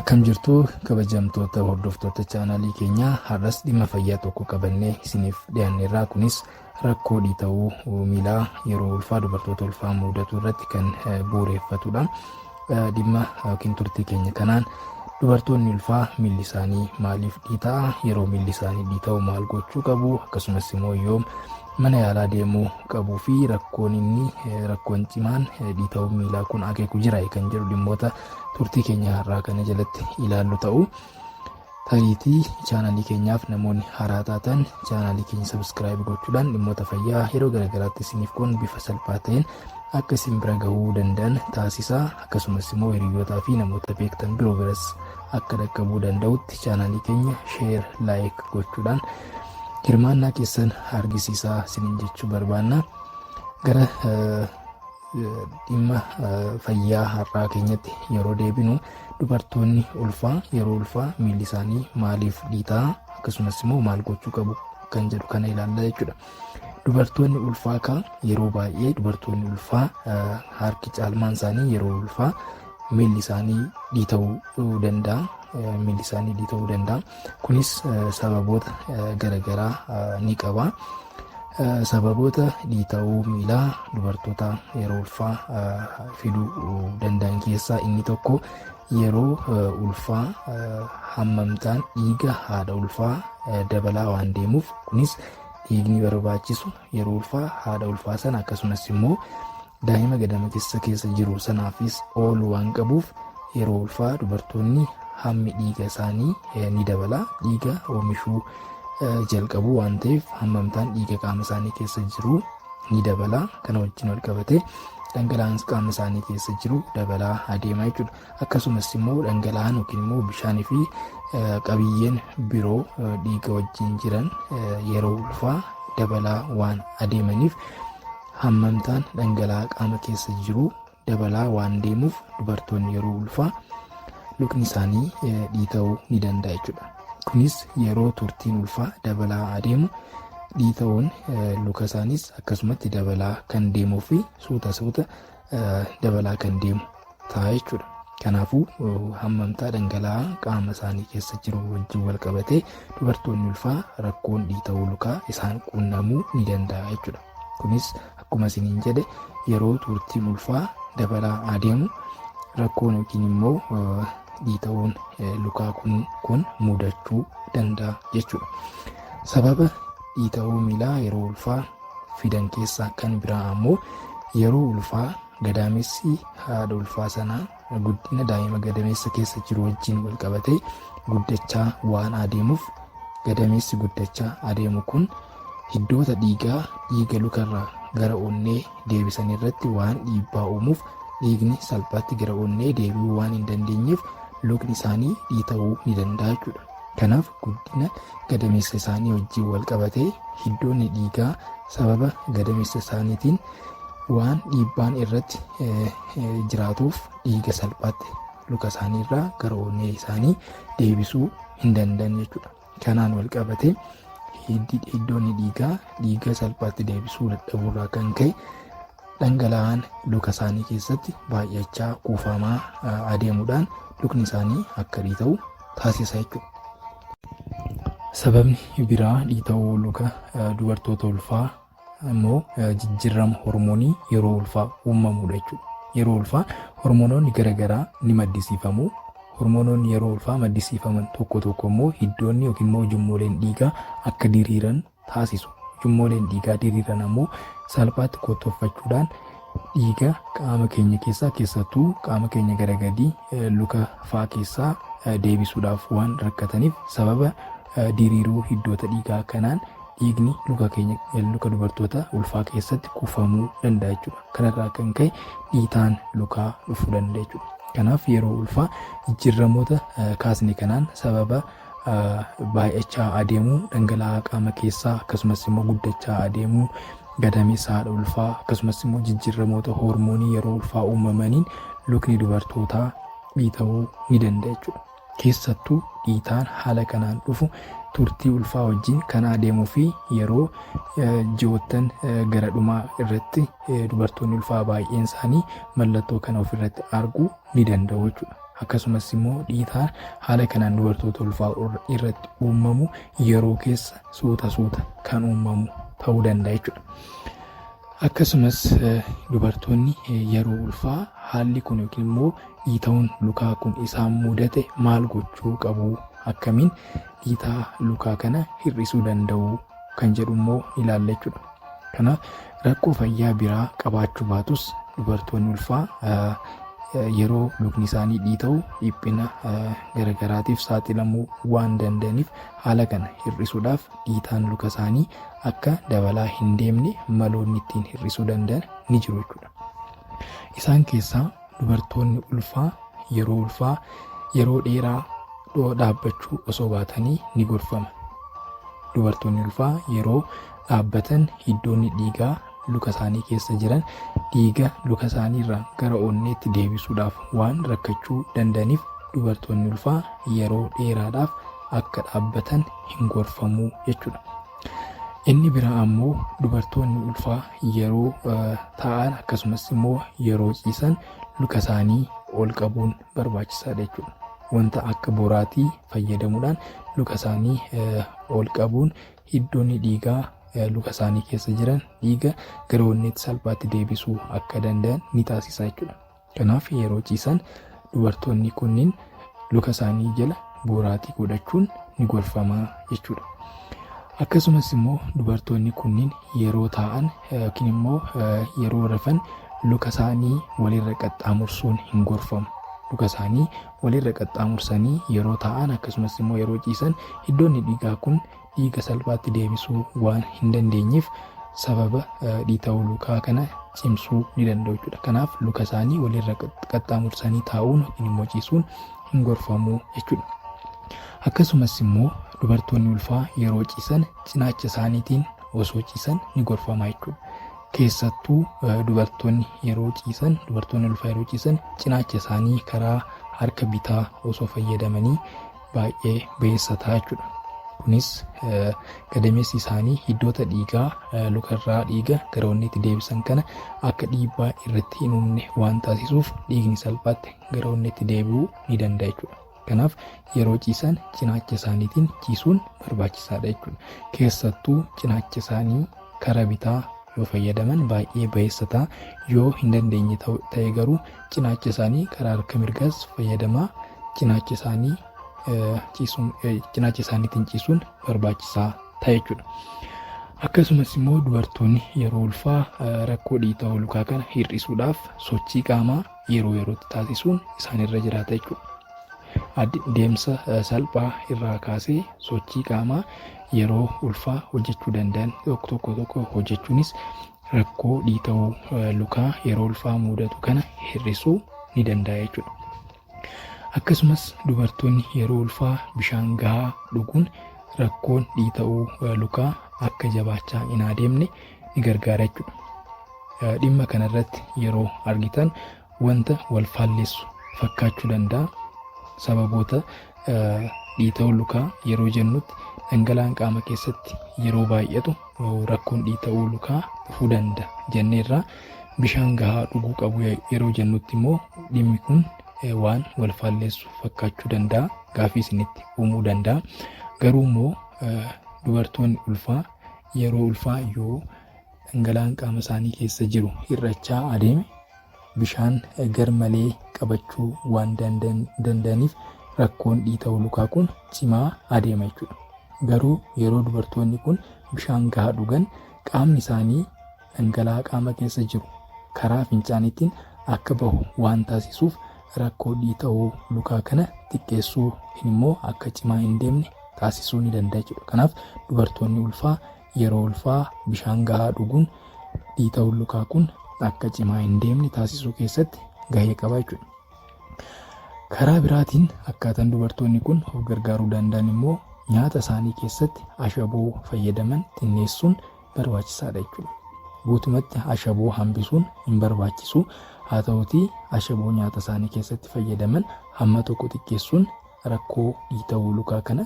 Akkam jirtu kabajamtoota hordoftoota chaanalii keenyaa har'as dhimma fayyaa tokko qabannee isiniif dhiyaanneerra. Kunis rakkoo dhiita'uu miilaa yeroo ulfaa dubartoota ulfaa mudatu irratti kan bu'uureffatudha. Dhimma yookiin turtii keenya kanaan dubartoonni ulfaa miilli isaanii maaliif dhiita'a, yeroo miilli isaanii dhiita'u maal gochuu qabu, akkasumas immoo yoom mana yaalaa deemuu qabuu fi rakkoon cimaan dhiita'uu miilaa kun akeeku jira kan jedhu dhimmoota turtii keenya har'aa kana jalatti ilaallu ta'u. Tariitii chaanalii keenyaaf namoonni haaraa taatan chaanalii keenya subscribe gochuudhaan dhimmoota fayyaa yeroo garagaraatti isiniif kun bifa salphaa ta'een akka isin bira gahuu danda'an taasisa. Akkasumas immoo hiriyootaa fi namoota beektan biroo biras akka dhaqqabuu danda'utti chaanalii keenya share like gochuudhaan hirmaannaa keessan argisiisaa isiniin jechuu barbaanna. Gara dhimma fayyaa har'aa keenyatti yeroo deebinu dubartoonni ulfaa yeroo ulfaa miilli isaanii maaliif dhiita'a, akkasumas immoo maal gochuu qabu kan jedhu kana ilaalla jechuudha. Dubartoonni ulfaa yeroo baay'ee dubartoonni ulfaa harki caalmaan isaanii yeroo ulfaa miilli isaanii dhiita'uu danda'a. Kunis sababoota garagaraa ni qaba. Sababoota dhiita'uu miilaa dubartoota yeroo ulfaa fiduu danda'an keessaa inni tokko yeroo ulfaa hammamtaan dhiiga haadha ulfaa dabalaa waan deemuuf, kunis dhiigni barbaachisu yeroo ulfaa haadha ulfaa sana akkasumas immoo daa'ima gadameessa keessa jiru sanaafis oolu waan qabuuf yeroo ulfaa dubartoonni hammi dhiiga isaanii ni dabala. Dhiiga oomishuu jalqabu waan ta'eef hammamtaan dhiiga qaama isaanii keessa jiru ni dabala. Kana wajjin wal qabatee dhangala'aan qaama isaanii keessa jiru dabalaa adeema jechuudha. Akkasumas immoo dhangala'aan yookiin immoo bishaanii fi qabiyyeen biroo dhiiga wajjin jiran yeroo ulfaa dabalaa waan adeemaniif hammamtaan dhangala'aa qaama keessa jiru dabalaa waan deemuuf dubartoonni yeroo ulfaa lukni isaanii dhiita'uu ni danda'a jechuudha. Kunis yeroo turtiin ulfaa dabalaa adeemu dhiita'uun luka isaaniis akkasumatti dabalaa kan deemuu fi suuta dabalaa kan deemu ta'a jechuudha. Kanaafuu hammamtaa dhangala'aa qaama isaanii keessa jiru wajjin wal qabatee dubartoonni ulfaa rakkoon dhiita'uu lukaa isaan qunnamuu ni danda'a jechuudha. Kunis akkuma isiniin jedhe yeroo turtiin ulfaa dabalaa adeemu rakkoon yookiin immoo dhiita'uun lukaa kun mudachuu danda'a jechuudha. Sababa dhiita'uu miilaa yeroo ulfaa fidan keessaa kan biraa ammoo yeroo ulfaa gadaamessi haadha ulfaa sanaa guddina daa'ima gadameessa keessa jiru wajjin wal qabatee guddachaa waan adeemuuf, gadameessi guddachaa adeemu kun hiddoota dhiiga lukarraa gara onnee deebisan irratti waan dhiibbaa uumuuf dhiigni salphaatti gara onnee deebi'uu waan hin dandeenyeef lukni isaanii dhiita'uu ni danda'a jechuudha. Kanaaf guddina gadameessa isaanii wajjin wal qabatee hiddoonni dhiigaa sababa gadameessa isaaniitiin waan dhiibbaan irratti jiraatuuf dhiiga salphaatti luka isaaniirraa gara onnee isaanii deebisuu hin danda'an jechuudha. Kanaan wal qabatee hiddoonni dhiiga salphaatti deebisuu dadhabuurraa kan ka'e dhangala'aan luka isaanii keessatti baay'achaa kuufamaa adeemuudhaan lukni isaanii akka dhiita'u taasisa jechuudha. Sababni biraa dhiita'uu luka dubartoota ulfaa immoo jijjiirama hormoonii yeroo ulfaa uumamudha jechuudha. Yeroo ulfaa hormoononni garagaraa ni maddisiifamu. Hormoononni yeroo ulfaa maddisiifaman tokko immoo hiddoonni yookiin immoo ujummooleen dhiigaa akka diriiran taasisu. Ujummooleen dhiigaa diriiran ammoo salphaatti kottoffachuudhaan dhiiga qaama keenya keessaa, keessattuu qaama keenya gara gadii luka faa keessaa deebisuudhaaf waan rakkataniif sababa diriiruu hiddoota dhiigaa kanaan dhiigni luka dubartoota ulfaa keessatti kuufamuu danda'a jechuudha. Kanarraa kan ka'e dhiitaan lukaa dhufuu danda'a jechuudha. Kanaaf yeroo ulfaa jijjiiramoota kaasne kanaan sababa baay'achaa adeemuu dhangala'aa qaama keessaa akkasumas immoo guddachaa adeemuu gadameessa haadha ulfaa akkasumas immoo jijjiiramoota hormoonii yeroo ulfaa uumamaniin lukni dubartootaa dhiita'uu ni danda'a jechuudha. Keessattuu dhiitaan haala kanaan dhufu turtii ulfaa wajjin kan adeemuu fi yeroo ji'oottan gara dhumaa irratti dubartoonni ulfaa baay'een isaanii mallattoo kana ofirratti arguu ni danda'u jechuudha. Akkasumas immoo dhiitaan haala kanaan dubartoota ulfaa irratti uumamu yeroo keessa suuta kan uumamu ta'uu danda'a jechuudha. Akkasumas dubartoonni yeroo ulfaa haalli kun yookiin immoo dhiita'uun lukaa kun isaan mudate maal gochuu qabu, akkamiin dhiitaa lukaa kana hir'isuu danda'u kan jedhu immoo ilaalla jechuudha. Kanaaf rakkoo fayyaa biraa qabaachuu baatus dubartoonni ulfaa yeroo lukni isaanii dhiita'u dhiphina garagaraatiif saaxilamuu waan danda'aniif haala kana hir'isuudhaaf dhiitaan luka isaanii akka dabalaa hin deemne maloonni ittiin hir'isuu danda'an ni jiru jechuudha. Isaan keessaa dubartoonni ulfaa yeroo dheeraa dhaabbachuu osoo baatanii ni gorfama. Dubartoonni ulfaa yeroo dhaabbatan hiddoonni dhiigaa luka isaanii keessa jiran dhiiga luka isaanii irraa gara onneetti deebisuudhaaf waan rakkachuu danda'aniif dubartoonni ulfaa yeroo dheeraadhaaf akka dhaabbatan hin gorfamuu jechuudha. Inni biraa ammoo dubartoonni ulfaa yeroo taa'an akkasumas immoo yeroo ciisan luka isaanii ol qabuun barbaachisaadha jechuudha. Wanta akka boraatii fayyadamuudhaan luka isaanii ol qabuun hiddoonni dhiigaa luka isaanii keessa jiran dhiiga gara onneetti salphaatti deebisuu akka danda'an ni taasisa jechuudha. Kanaaf yeroo ciisan dubartoonni kunniin luka isaanii jala boraatii godhachuun ni gorfamaa jechuudha. Akkasumas immoo dubartoonni kunniin yeroo taa'an yookiin immoo yeroo rafan luka isaanii walirra qaxxaamursuun hin gorfamu. Luka isaanii walirra qaxxaamursanii yeroo taa'an akkasumas immoo yeroo ciisan hiddoonni dhiigaa kun dhiiga salphaatti deebisuu waan hin dandeenyeef sababa dhiita'uu lukaa kana cimsuu ni danda'u jechuudha. Kanaaf luka isaanii walirra qaxxaamursanii taa'uun yookiin immoo ciisuun hin gorfamu jechuudha. Akkasumas immoo dubartoonni ulfaa yeroo ciisan cinaacha isaaniitiin osoo ciisan ni gorfama jechuudha. Keessattuu dubartoonni ulfaa yeroo ciisan cinaacha isaanii karaa harka bitaa osoo fayyadamanii baay'ee beessataa jechuudha. Kunis gadameessi isaanii hiddoota dhiigaa lukarraa dhiiga gara onneetti deebisan kana akka dhiibbaa irratti hin uumne waan taasisuuf dhiigni salphaatti gara onneetti deebi'uu ni danda'a jechuudha. Kanaaf yeroo ciisan cinaacha isaaniitiin ciisuun barbaachisaadha jechuudha. Keessattuu cinaacha isaanii karaa bitaa yoo fayyadaman baay'ee beessataa, yoo hin dandeenye ta'e garuu cinaacha isaanii karaa harka mirgaas fayyadamaa cinaacha isaaniitiin ciisuun barbaachisaa ta'e jechuudha. Akkasumas immoo dubartoonni yeroo ulfaa rakkoo dhiita'uu lukaa kana hir'isuudhaaf sochii qaamaa yeroo yerootti taasisuun isaanirra jiraata jechuudha. Deemsa salphaa irraa kaasee sochii qaamaa yeroo ulfaa hojjechuu danda'an tokko hojjechuunis rakkoo dhiita'uu lukaa yeroo ulfaa mudatu kana hir'isuu ni danda'a jechuudha. Akkasumas dubartoonni yeroo ulfaa bishaan gahaa dhuguun rakkoon dhiita'uu lukaa akka jabaachaa hin adeemne ni gargaara jechuudha. Dhimma kanarratti yeroo argitan wanta wal faalleessu fakkaachuu danda'a. Sababoota dhiita'uu lukaa yeroo jennutti dhangala'aan qaama keessatti yeroo baay'atu rakkoon dhiita'uu lukaa dhufuu danda'a jenneerra. Bishaan gahaa dhuguu qabu yeroo jennutti immoo dhimmi kun waan wal faalleessu fakkaachuu danda'a, gaaffii isinitti uumuu danda'a. Garuu immoo dubartoonni ulfaa yeroo ulfaa yoo dhangala'aan qaama isaanii keessa jiru hir'achaa adeeme bishaan garmalee qabachuu waan danda'aniif rakkoon dhiita'uu lukaa kun cimaa adeema jechuudha. Garuu yeroo dubartoonni kun bishaan gahaa dhugan qaamni isaanii dhangala'aa qaama keessa jiru karaa fincaaniitiin akka bahu waan taasisuuf rakkoo dhiita'uu lukaa kana xiqqeessuu immoo akka cimaa hin deemne taasisuu ni danda'a jechuudha. Kanaaf dubartoonni ulfaa yeroo ulfaa bishaan gahaa dhuguun dhiita'uu lukaa kun akka cimaa hin deemne taasisuu keessatti gahee qaba jechuudha. Karaa biraatiin akkaataan dubartoonni kun of gargaaruu danda'an immoo nyaata isaanii keessatti ashaboo fayyadaman xinneessuun barbaachisaadha jechuudha. Guutumatti ashaboo hambisuun hin barbaachisu. Haa ta'utii ashaboo nyaata isaanii keessatti fayyadaman hamma tokko xiqqeessuun rakkoo dhiita'uu lukaa kana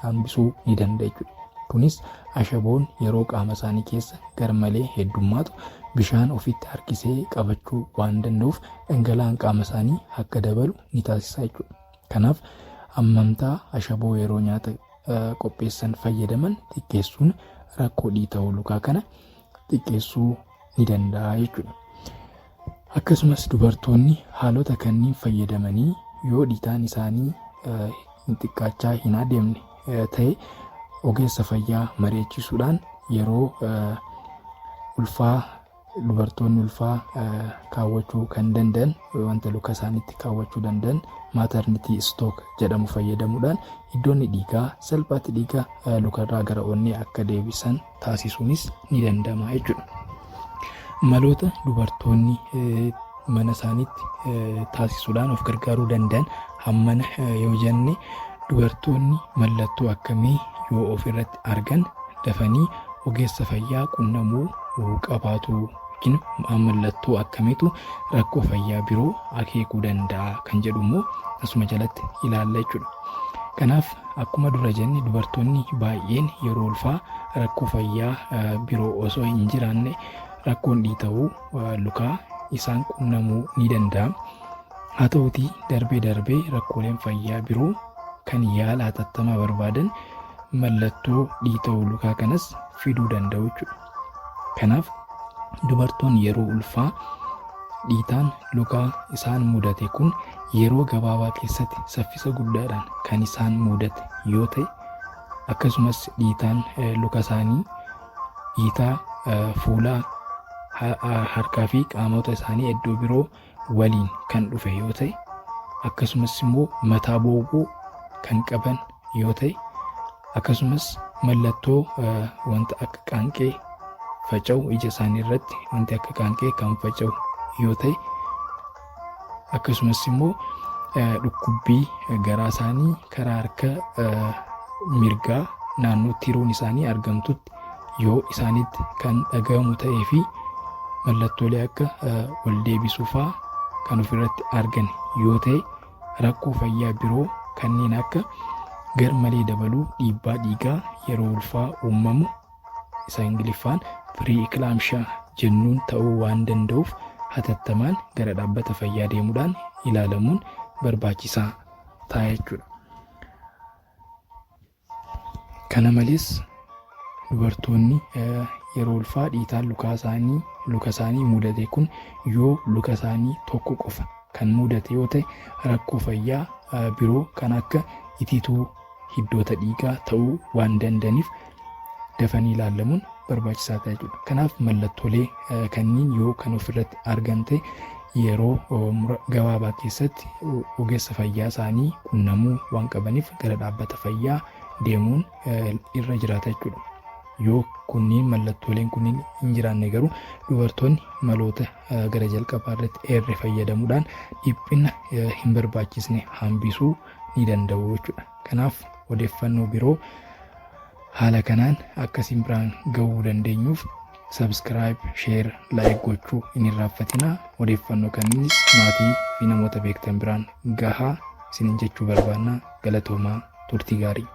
hambisuu ni danda'a jechuudha. Kunis ashaboon yeroo qaama isaanii keessa garmalee heddummaatu bishaan ofitti harkisee qabachuu waan danda'uuf dhangala'aan qaama isaanii akka dabalu ni taasisa jechuudha. Kanaaf amantaa ashaboo yeroo nyaata qopheessan fayyadaman xiqqeessuun rakkoo dhiita'uu lukaa kana xiqqeessuu ni danda'a jechuudha. Akkasumas dubartoonni haalota kanneen fayyadamanii yoo dhiitaan isaanii hin xiqqaachaa hin adeemne ta'e ogeessa fayyaa mari'achiisuudhaan yeroo dubartoonni ulfaa kaawwachuu kan danda'an wanta luka isaaniitti kaawwachuu danda'an maternity stock jedhamu fayyadamuudhaan iddoonni dhiigaa salphaatti dhiiga lukarraa gara onnee akka deebisan taasisuunis ni danda'ama jechuudha. Maloota dubartoonni mana isaaniitti taasisuudhaan of gargaaruu danda'an hammana yoo jenne dubartoonni mallattoo akkamii yoo of irratti argan dafanii ogeessa fayyaa qunnamuu qabaatu yookiin mallattoo akkamiitu rakkoo fayyaa biroo akeekuu danda'a kan jedhu immoo asuma jalatti ilaalla jechuudha. Kanaaf akkuma dura jenne dubartoonni baay'een yeroo ulfaa rakkoo fayyaa biroo osoo hin jiraanne rakkoon dhiita'uu lukaa isaan qunnamuu ni danda'a. Haa ta'utii darbee rakkooleen fayyaa biroo kan yaala hatattamaa barbaadan mallattoo dhiita'uu lukaa kanas fiduu danda'u jechuudha. Kanaaf dubartoonni yeroo ulfaa dhiitaan lukaa isaan mudate kun yeroo gabaabaa keessatti saffisa guddaadhaan kan isaan mudate yoo ta'e akkasumas dhiitaan luka isaanii dhiitaa fuulaa harkaa fi qaamota isaanii iddoo biroo waliin kan dhufe yoo ta'e akkasumas immoo mataa booboo kan qaban yoo ta'e akkasumas mallattoo wanta akka qaanqee faca'u ija isaanii irratti wanti akka qaanqee kan faca'u yoo ta'e akkasumas immoo dhukkubbii garaa isaanii karaa harka mirgaa naannoo tiroon isaanii argamtutti yoo isaanitti kan dhagahamu ta'ee fi mallattoolee akka ol deebisuu fa'aa kan ofirratti argan yoo ta'e rakkoo fayyaa biroo kanneen akka garmalee dabaluu dhiibbaa dhiigaa yeroo ulfaa uumamu isa Ingiliffaan pre-eclampsia jennuun ta'uu waan danda'uuf hatattamaan gara dhaabbata fayyaa deemuudhaan ilaalamuun barbaachisaa ta'a jechuudha. Kana malees dubartoonni yeroo ulfaa dhiitaan luka isaanii mudate kun yoo luka isaanii tokko qofa kan mudate yoo ta'e rakkoo fayyaa biroo kan akka itiituu hiddoota dhiigaa ta'uu waan danda'aniif dafanii ilaalamuun barbaachisaa ta'a jechuudha. Kanaaf mallattoolee kanneen yoo kan ofirratti argan ta'e yeroo gabaabaa keessatti ogeessa fayyaa isaanii qunnamuu waan qabaniif gara dhaabbata fayyaa deemuun irra jiraata jechuudha. Yoo kunniin mallattooleen kunniin hin jiraanne garuu dubartoonni maloota gara jalqabaa irratti eerre fayyadamuudhaan dhiphina hin barbaachisne hambisuu ni danda'u jechuudha. Kanaaf odeeffannoo biroo haala kanaan akkasiin biraan gahuu dandeenyuuf subscribe, share, like gochuu hin irraanfatinaa. Odeeffannoo kanniinis maatii fi namoota beektan biraan gahaa isiniin jechuu barbaanna. Galatoomaa, turtii gaarii.